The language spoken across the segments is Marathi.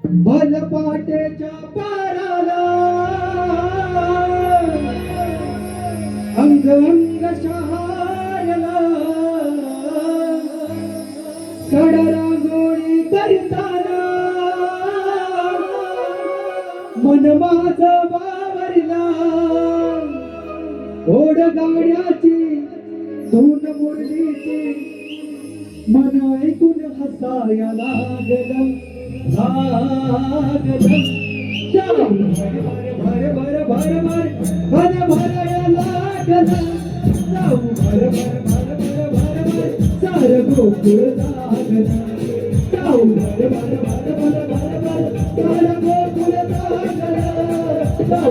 भलपाटेच्या पाराला अंग अंग शहारला सडरांगोळी करताना मन माझं बावरला ओढ गाड्याची धून मुरलीची मन ऐकून हसाया लागलं जाऊ भर भर भर भर भर भराया लागलं जाऊ भर भर भर भर भर भर सार गोकुळ लागलं जाऊ भर भर भर भर भर भर सार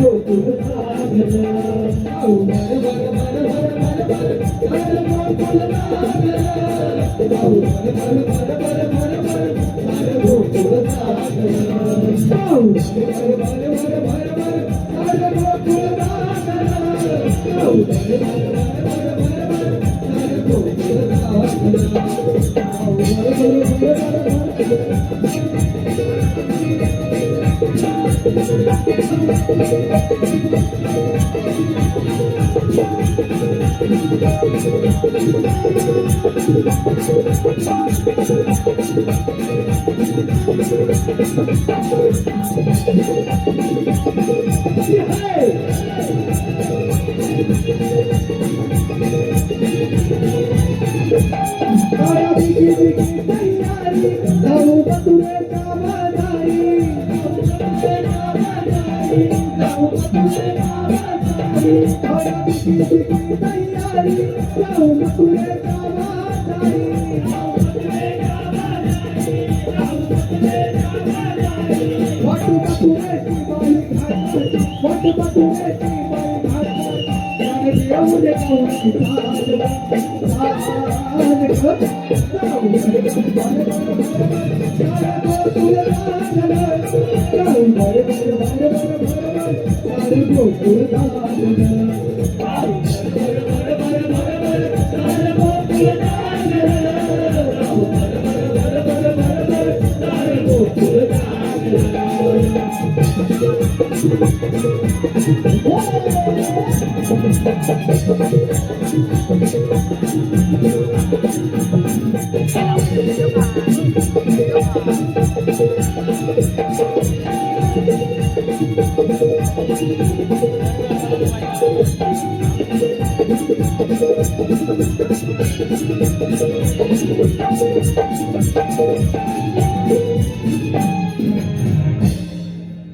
गोकुळ लागलं जाऊ भर भर भर भर भर सार गोकुळ लागलं जाऊ भर भर भर भर भर भर सार गोकुळ लागलं जाऊ भर भर भर भर भर भर सार गोकुळ लागलं जाऊ भर भर भर भर भर सार गोकुळ लागलं जाऊ भर भर भर भर भर सार गोकुळ लागलं जाऊ भर